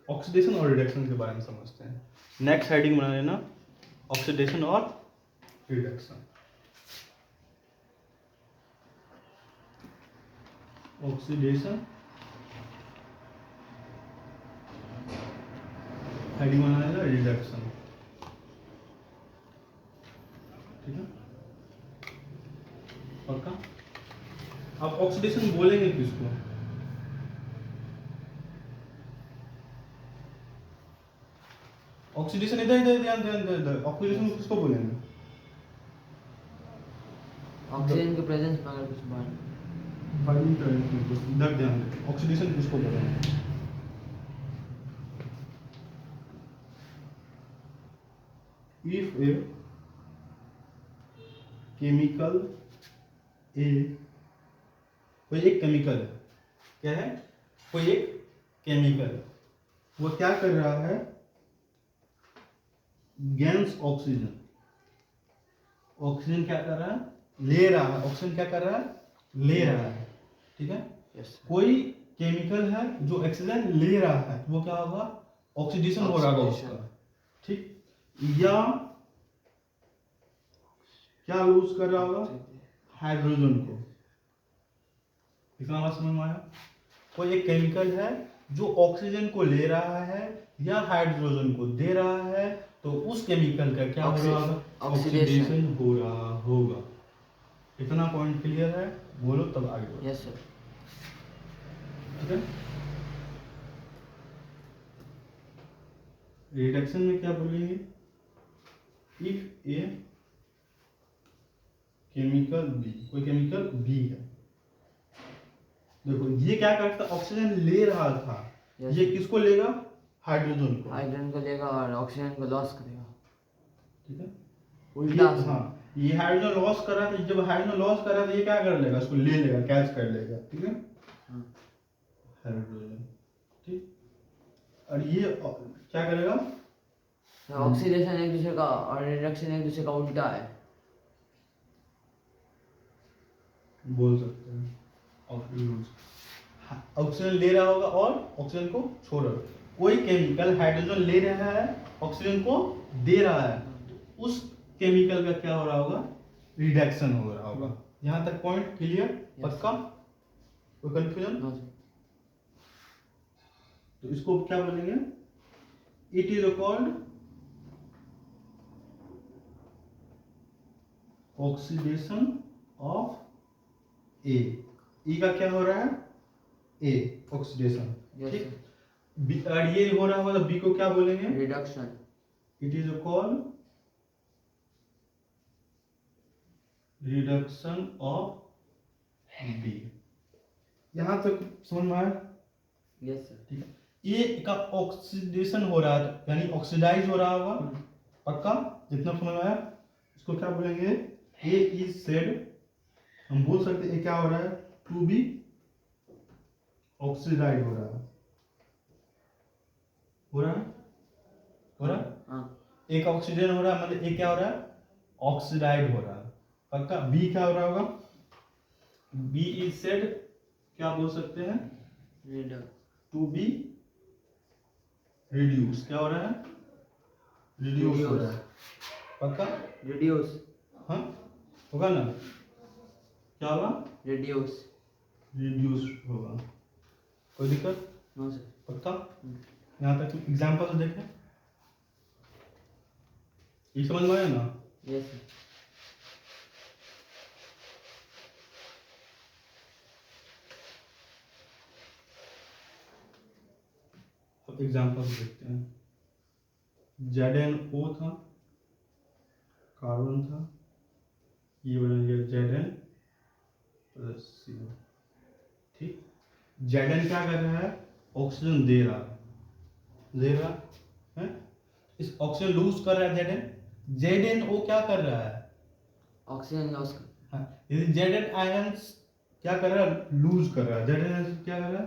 ऑक्सीडेशन और रिडक्शन के बारे में समझते हैं। नेक्स्ट हेडिंग बना लेना, ऑक्सीडेशन और रिडक्शन। ऑक्सीडेशन हेडिंग बना लेना, रिडक्शन। ठीक है, पक्का? आप ऑक्सीडेशन बोलेंगे किसको? ऑक्सीडेशन इधर इधर ध्यान ध्यान ध्यान, ऑक्सीडेशन किसको बोलेंगे? ऑक्सीजन के प्रेजेंस में अगर कुछ बर्निंग करंट में कुछ इधर ध्यान दें, ऑक्सीडेशन किसको बोलेंगे? If a chemical A, कोई एक केमिकल है, क्या है, कोई एक केमिकल, वो क्या कर रहा है, गेन्स ऑक्सीजन, ऑक्सीजन क्या कर रहा है, ले रहा है, ऑक्सीजन क्या कर रहा है, ले रहा है, ठीक है। Yes. कोई केमिकल है जो ऑक्सीजन ले रहा है, वो क्या होगा, ऑक्सीडेशन हो रहा होगा Oxidation. उसका, ठीक, या क्या लूज कर रहा होगा, हाइड्रोजन को। इतना बात समझ में आया। कोई एक केमिकल है जो ऑक्सीजन को ले रहा है या हाइड्रोजन को दे रहा है, तो उस केमिकल का क्या हो रहा होगा, ऑक्सीडेशन हो रहा होगा। इतना पॉइंट क्लियर है, बोलो तब आगे बढ़ो। Yes sir. ठीक है। रिडक्शन में क्या बोलेंगे, इफ ए केमिकल बी, कोई केमिकल बी है, देखो ये क्या करता, ऑक्सीजन ले रहा था, Yes. ये किसको लेगा, हाइड्रोजन को, हाइड्रोजन को लेगा और ऑक्सीजन को लॉस करेगा। ठीक है। उल्टा ये, हाँ, ये हाइड्रोजन लॉस कर रहा था, जब हाइड्रोजन लॉस कर रहा था, ये क्या कर लेगा, इसको ले लेगा, कैच कर लेगा, ठीक है, हाँ। हाइड्रोजन, ठीक। और ये क्या करेगा, ऑक्सीडेशन एक दूसरे का और रिडक्शन एक दूसरे का उल्टा है। बोल सकते हैं, ऑक्सीजन ले रहा होगा और ऑक्सीजन को छोड़ रहा होगा। कोई केमिकल हाइड्रोजन ले रहा है, ऑक्सीजन को दे रहा है, तो उस केमिकल का क्या हो रहा होगा, रिडक्शन हो रहा होगा। यहाँ तक पॉइंट क्लियर, पक्का, कोई कंफ्यूजन। तो इसको क्या बोलेंगे, it is called oxidation of A. E का क्या हो रहा है, ए, ऑक्सीडेशन, ठीक। बी, और ये हो रहा होगा तो बी को क्या बोलेंगे, reduction. It is called reduction of B. यहां तक समझ में आया। Yes sir. ठीक है। ए का ऑक्सीडेशन हो रहा है, यानी ऑक्सीडाइज हो रहा होगा, पक्का, जितना समझ में आया। इसको क्या बोलेंगे, ए इज सेड, हम बोल सकते हैं क्या हो रहा है, टू बी ऑक्सीडाइज हो रहा है, हो रहा है, हो रहा है, हाँ। एक ऑक्सीजन हो रहा है, मतलब एक क्या हो रहा है, ऑक्सीडाइज हो रहा है, पक्का। बी क्या हो रहा होगा, बी इज सेड, क्या बोल सकते हैं, टू बी रिड्यूस, क्या हो रहा है, रिड्यूस हो रहा है, पक्का, रिड्यूस। हाँ, होगा ना, क्या होगा, रिड्यूस। रिड्यूस होगा, कोई दिक्कत, नो सर। पक्का। यहाँ तक एग्जाम्पल देखें, ये समझ में आया ना। Yes sir. अब एग्जाम्पल देखते हैं। ZnO था, कार्बन था, ये बन गया Zn प्लस CO, ठीक। Zn क्या कर रहा है, ऑक्सीजन दे रहा है, इस ऑक्सीजन लूज कर रहा है ZnO क्या कर रहा है, ऑक्सीजन लॉस कर, हाँ, यदि Zn आयंस क्या कर रहा है, लूज कर रहा है, Zn आयंस क्या कर रहा है,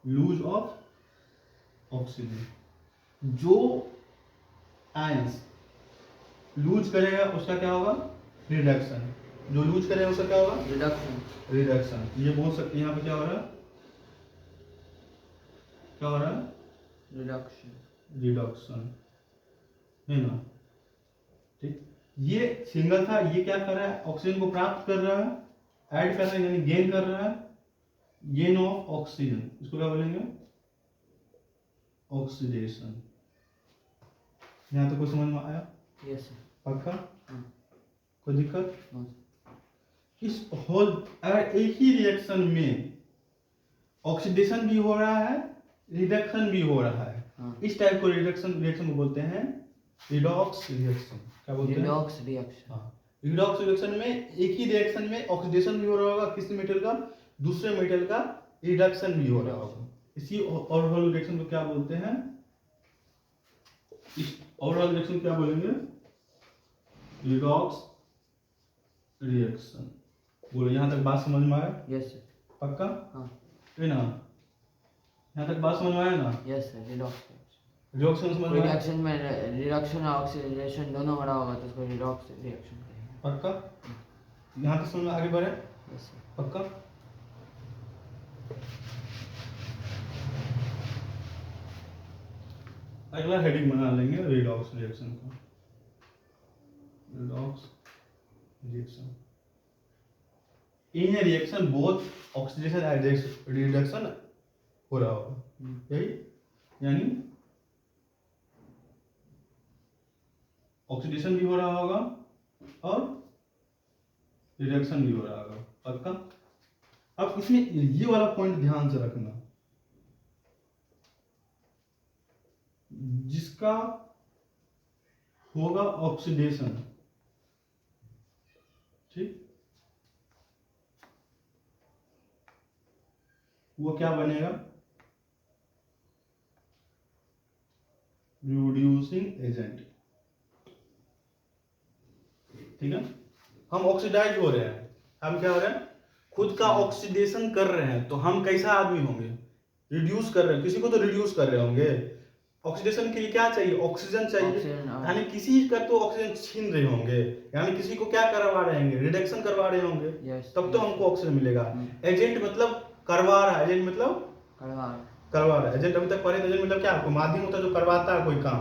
लूज ऑफ ऑक्सीजन। जो आयंस लूज करेगा उसका क्या होगा, रिडक्शन, जो लूज करेगा उसका क्या होगा, रिडक्शन। रिडक्शन। ये बोल सकते हैं यहाँ पे क्या हो रहा है, क्या हो रहा है, रिडक्शन। रिडक्शन, है ना, ठीक। ये सिंगल था, ये क्या कर रहा है, ऑक्सीजन को प्राप्त कर रहा है, ऐड कर रहा है, यानी गेन कर रहा है, गेन ऑफ ऑक्सीजन, इसको क्या बोलेंगे, ऑक्सीडेशन। यहाँ तक कोई समझ में आया, यस सर। पक्का, हाँ। कोई दिक्कत। नो इस होल अगर एक ही रिएक्शन में ऑक्सीडेशन भी हो रहा है, रिडक्शन भी हो रहा है, हाँ। इस टाइप को रिएक्शन को बोलते हैं रिडॉक्स रिएक्शन। क्या बोलते हैं, रिडॉक्स रिएक्शन। हाँ, रिडॉक्स रिएक्शन में एक ही रिएक्शन में ऑक्सीडेशन भी हो रहा होगा किसी मेटल का, दूसरे मेटल का रिडक्शन भी हो रहा होगा। इसी ओवरऑल रिएक्शन को क्या बोलते हैं, इस ओवरऑल रिएक्शन क्या बोलेंगे, रिडॉक्स रिएक्शन। बोलो, यहाँ तक बात समझ में आया, यस सर। पक्का, हाँ। है ना, यहाँ तक बात समझ में आया ना। Yes sir. Redox reaction. Reduction समझ में आया? रिडक्शन में रिडक्शन और ऑक्सीडेशन दोनों हो रहा होगा तो उसको रिडॉक्स रिएक्शन कहेंगे। पक्का? यहाँ तक समझ में आगे बढ़े? Yes sir. पक्का? अगला हेडिंग बना लेंगे रिडॉक्स रिएक्शन का। Redox reaction in A reaction both oxidation and reduction हो रहा होगा, यही यानी ऑक्सीडेशन भी हो रहा होगा और रिडक्शन भी हो रहा होगा। पक्का? अब इसमें ये वाला पॉइंट ध्यान से रखना, जिसका होगा ऑक्सीडेशन, ठीक, वो क्या बनेगा? Reducing agent. ठीक है, हम ऑक्सीडाइज हो रहे हैं, हम क्या हो रहे हैं? खुद का ऑक्सीडेशन कर रहे हैं, तो हम कैसा आदमी होंगे? रिड्यूस कर रहे हैं, किसी को तो रिड्यूस कर रहे होंगे। ऑक्सीडेशन के लिए क्या चाहिए? ऑक्सीजन चाहिए, यानी किसी का तो ऑक्सीजन छीन रहे होंगे, यानी किसी को क्या करवा रहे होंगे? रिडक्शन करवा रहे होंगे, तब तो हमको ऑक्सीजन मिलेगा। एजेंट मतलब करवा रहा है, एजेंट मतलब करवा रहा है। एजेंट अभी तक पढ़े, एजेंट मतलब क्या? कोई माध्यम होता है जो करवाता है कोई काम,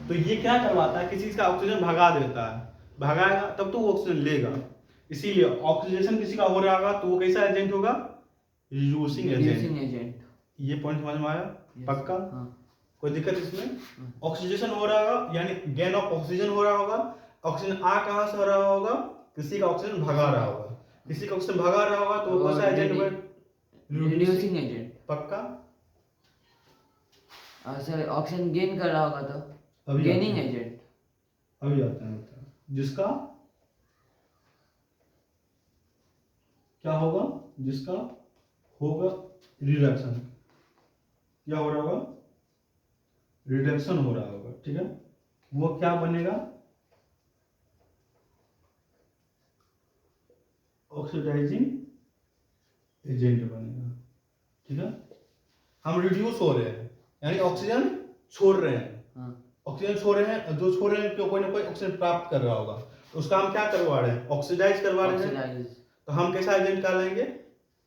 तो ये क्या करवाता है? किसी का ऑक्सीजन भगा देता है, भगाएगा तब तो वो ऑक्सीजन लेगा। इसीलिए ऑक्सीडेशन किसी का हो रहा होगा तो वो कैसा एजेंट होगा? Reducing agent. ये पॉइंट समझ में आया? पक्का? कोई दिक्कत इसमें? ऑक्सीडेशन हो रहा होगा यानी गेन ऑफ ऑक्सीजन हो रहा होगा। ऑक्सीजन आ कहां से हो रहा होगा? किसी का ऑक्सीजन भगा रहा होगा, किसी का ऑक्सीजन भगा रहा होगा तो वो कौन सा एजेंट होगा? Reducing agent. पक्का? सर ऑक्सीजन गेन कर रहा होगा तो गेनिंग एजेंट। अभी आते हैं, जिसका क्या होगा? जिसका होगा रिडक्शन, क्या हो रहा होगा? रिडक्शन हो रहा होगा, ठीक है, वो क्या बनेगा? ऑक्सीडाइजिंग एजेंट बनेगा। ठीक है, हम रिड्यूस हो रहे हैं यानी ऑक्सीजन छोड़ रहे हैं, ऑक्सीजन छोड़ रहे हैं, जो छोड़ रहे हैं कोई ना कोई ऑक्सीजन प्राप्त कर रहा होगा, तो उसका हम क्या करवा रहे हैं? ऑक्सीडाइज करवा रहे हैं, तो हम कैसा एजेंट क्या लेंगे?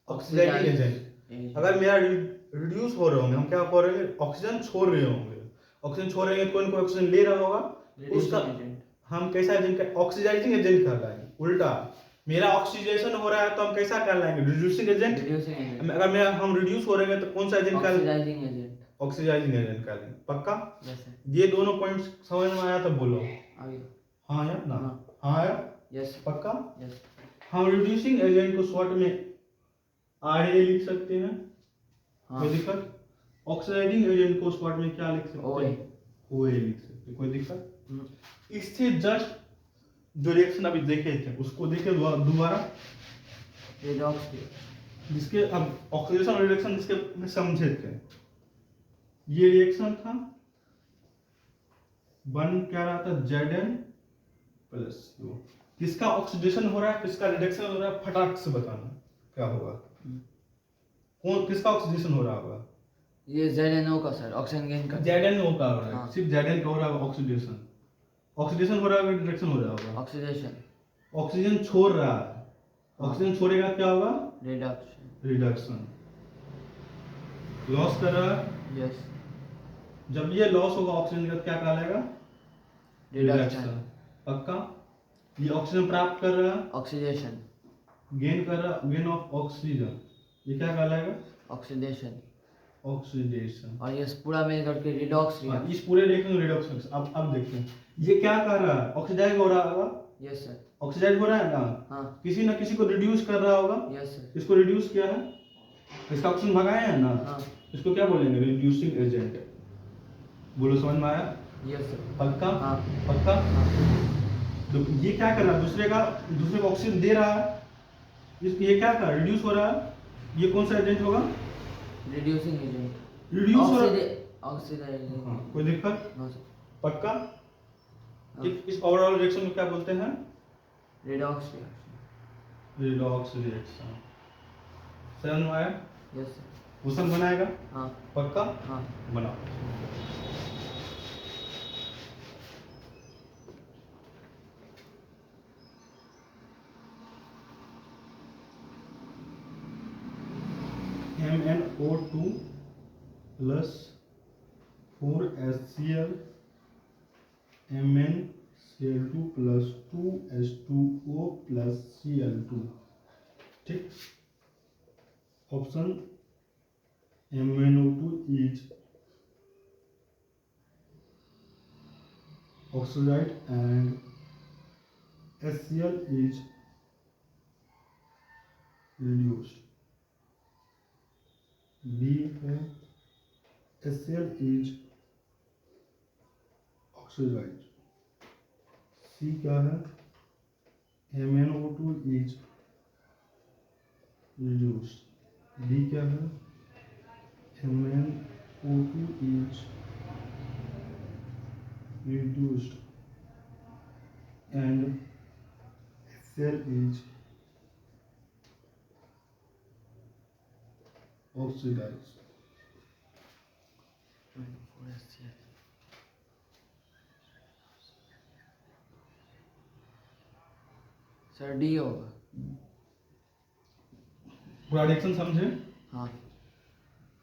Oxidising agent. अगर मेरा रिड्यूस हो रहे होंगे, हम क्या हो रहे हैं? ऑक्सीजन छोड़ रहे होंगे, ऑक्सीजन छोड़ रहे हैं, कोई ना कोई ऑक्सीजन ले रहा होगा, उसका हम कैसा एजेंट? ऑक्सीडाइजिंग एजेंट कहलाएंगे। उल्टा मेरा ऑक्सीडेशन हो रहा है तो हम कैसा कहलाएंगे? Reducing agent. अगर मेरा हम रिड्यूस हो रहे हैं तो कौन सा एजेंट कहलाएंगे? ऑक्सीडाइजिंग एजेंट कहलाएंगे। पक्का? ये दोनों पॉइंट्स समझ में आया तो बोलो हाँ या ना? हाँ या यस? पक्का? यस। हम रिड्यूसिंग एजेंट को शॉर्ट में RA लिख सकते हैं, कोई दिक्कत? ऑक्सीडाइजिंग एजेंट को शॉर्ट में क्या लिख सकते हैं? OA लिख सकते हैं, कोई दिक्कत? इससे जस्ट जो रिएक्शन अभी देखे थे उसको देखे दोबारा, रिडॉक्स, जिसके अब ऑक्सीडेशन और रिडक्शन जिसके में समझे थे, ये रिएक्शन था, बन क्या रहा था? Zn plus U। किसका ऑक्सीडेशन हो रहा है, किसका रिडक्शन हो रहा है, फटाक से बताना क्या होगा? कौन किसका ऑक्सीडेशन हो रहा होगा? ये ZnO का सर, ऑक्सीजन गेन का। ZnO का हो रहा है, सिर्फ Zn का हो रहा है ऑक्सीडेशन। ऑक्सीडेशन हो रहा है, रिडक्शन हो रहा होगा? ऑक्सीडेशन। ऑक्सीजन छोड़ रहा है, ऑक्सीजन छोड़ेगा क्या होगा? रिडक्शन। लॉस कर रहा है, यस। जब ये लॉस होगा ऑक्सीजन का क्या कहलाएगा? रिडक्शन। पक्का? ये ऑक्सीजन प्राप्त कर रहा है, ऑक्सीडेशन। गेन कर रहा, गेन ऑफ ऑक्सीजन, ये क्या कहलाएगा? ऑक्सीडेशन। ऑक्सीडेशन। और ये पूरा मिल करके रिडॉक्स। इस पूरे रिएक्शन में रिडक्शन। अब देखते ये क्या कर रहा है? ऑक्सीडाइज हो रहा होगा? Yes sir. ऑक्सीडाइज हो रहा है ना? हाँ। किसी ना किसी को रिड्यूस कर रहा होगा? Yes sir. इसको रिड्यूस किया है, इसका ऑक्सीजन भगाया है ना? हाँ। इसको क्या बोलेंगे? Reducing agent. बोलो समझ में आया? Yes sir. पक्का? हाँ। पक्का? हाँ। तो ये क्या कर रहा है? दूसरे को ऑक्सीजन दे रहा है, ये क्या कर रहा है? रिड्यूस हो रहा है, ये कौन सा एजेंट होगा? Reducing agent. रिड्यूस हो रहा है, ऑक्सीडाइजिंग। हाँ, कोई दिक्कत? No sir. पक्का? इस ओवरऑल रिएक्शन को क्या बोलते हैं? Redox reaction. Redox reaction. समझ में आया? Yes sir. क्वेश्चन बनाएगा? हाँ। पक्का? हाँ। बनाओ। O2 plus 4HCl MnCl2 plus 2H2O plus Cl2। ठीक, option MnO2 is oxidized and HCl is reduced। B है HCl is oxidized। C क्या है MnO2 is reduced। D क्या है MnO2 is reduced and HCl is oxidized। 24 SCl। Sir D होगा। पूरा reaction समझे? हाँ।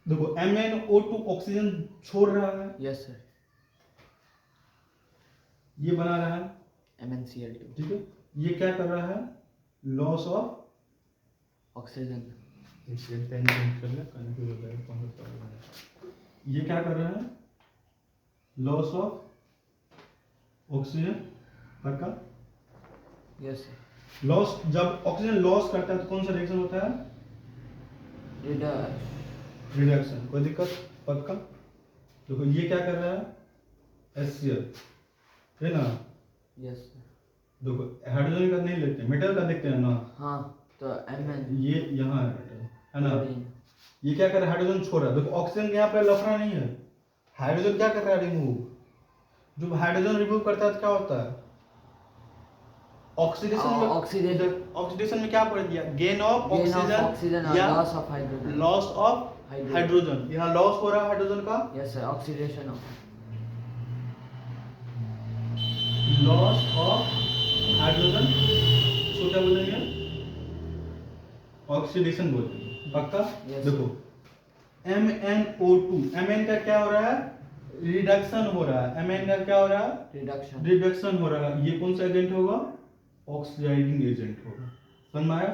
देखो MnO2 ऑक्सीजन छोड़ रहा है, यस सर। ये बना रहा है MnCl2। ठीक है, ये क्या कर रहा है लॉस ऑफ ऑक्सीजन। ये क्या कर रहा है लॉस ऑफ ऑक्सीजन पक्का। Yes sir. लॉस, जब ऑक्सीजन लॉस करता है तो कौन सा रिएक्शन होता है रिडक्शन। कोई दिक्कत पक्का। देखो ये क्या कर रहा है HCl है ना। Yes sir. देखो हाइड्रोजन का नहीं लेते, मेटल का देखते हैं ना। हाँ तो Mn ये यहाँ है ना, ये क्या कर रहा है हाइड्रोजन छोड़ रहा है। देखो ऑक्सीजन के यहाँ पे लफड़ा नहीं है, हाइड्रोजन क्या कर रहा है रिमूव। जब हाइड्रोजन रिमूव करता है तो क्या होता है ऑक्सीडेशन में क्या पढ़ दिया गेन ऑफ ऑक्सीजन या लॉस ऑफ हाइड्रोजन। यहाँ लॉस हो रहा है हाइड्रोजन का। Yes sir. Oxidation of loss of hydrogen इसको क्या बोलेंगे ऑक्सीडेशन बोलेंगे पक्का। Yes, देखो MnO2 Mn का क्या हो रहा है रिडक्शन हो रहा है। Mn का क्या हो रहा है रिडक्शन हो रहा है। ये कौन सा एजेंट होगा ऑक्सीडाइजिंग एजेंट होगा। समझ में आया।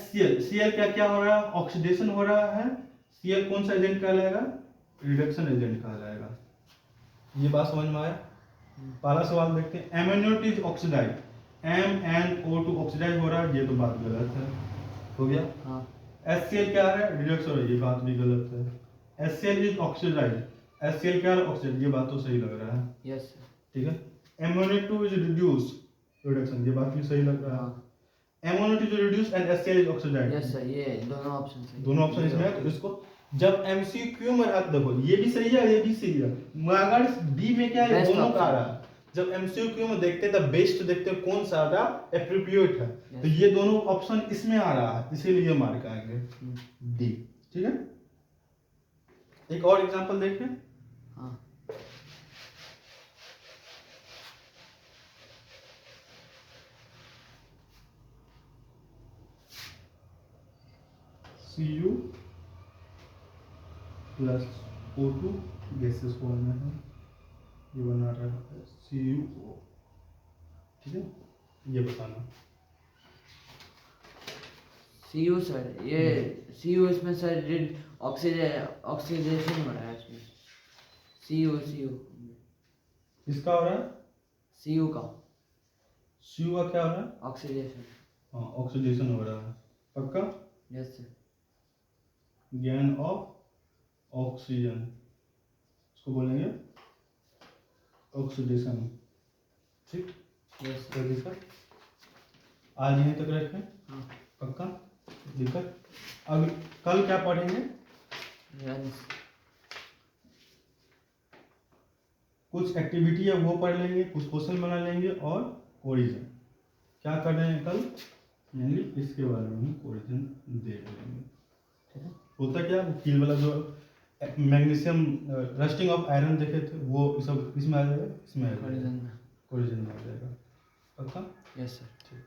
Cl क्या क्या हो रहा है ऑक्सीडेशन हो रहा है। Cl कौन सा एजेंट कहलाएगा रिडक्शन एजेंट कहलाएगा। ये बात समझ में आया। पहला सवाल देखते हैं MnO2 is oxidise, MnO2 oxidise हो रहा है, ये तो बात गलत है, हो गया। हाँ। HCl क्या है रिडक्स हो रहा है, ये बात भी गलत है। HCl इज ऑक्सीडाइज, HCl क्या है ऑक्सीडाइज, ये बात तो सही लग रहा है। Yes sir. ठीक है। MnO2 इज रिड्यूस रिडक्शन, ये बात भी सही लग रहा है। MnO2 is reduce and HCl is oxidise. Yes sir. ये दोनों ऑप्शन सही, दोनों ऑप्शन इसमें है। तो इसको जब MCQ में देखो ये भी सही है ये भी सही है, मगर डी में क्या है दोनों का आ रहा है। जब MCQ में देखते तो बेस्ट देखते कौन सा एप्रोप्रिएट है, तो ये दोनों ऑप्शन इसमें आ रहा है, इसीलिए मार्क आएंगे डी। ठीक है। एक और एग्जांपल देखें। हाँ। Cu plus O2 gases form में है, ये बना रहा है CuO। ठीक है, ये बताना। Cu सर, ये Cu इसमें सर ऑक्सीडेशन हो रहा है इसमें। Cu इसका हो रहा है Cu का क्या हो रहा है ऑक्सीडेशन। हाँ ऑक्सीडेशन हो रहा है पक्का। Yes sir. Gain of oxygen इसको बोलेंगे ऑक्सीडेशन। ठीक। यस कोई दिक्कत आज यहीं तक रखें। हाँ। पक्का दिक्कत। अब कल क्या पढ़ेंगे कुछ एक्टिविटी है वो पढ़ लेंगे, कुछ क्वेश्चन बना लेंगे और ओरिजिन क्या कर रहे हैं कल मेनली इसके बारे में ओरिजिन देख लेंगे। ठीक है। होता क्या कील वाला जो मैग्नीशियम रस्टिंग ऑफ आयरन देखे थे वो सब इसमें आ जाएगा, इसमें आ जाएगा, ओरिजिन में आ जाएगा पक्का। Yes sir. ठीक।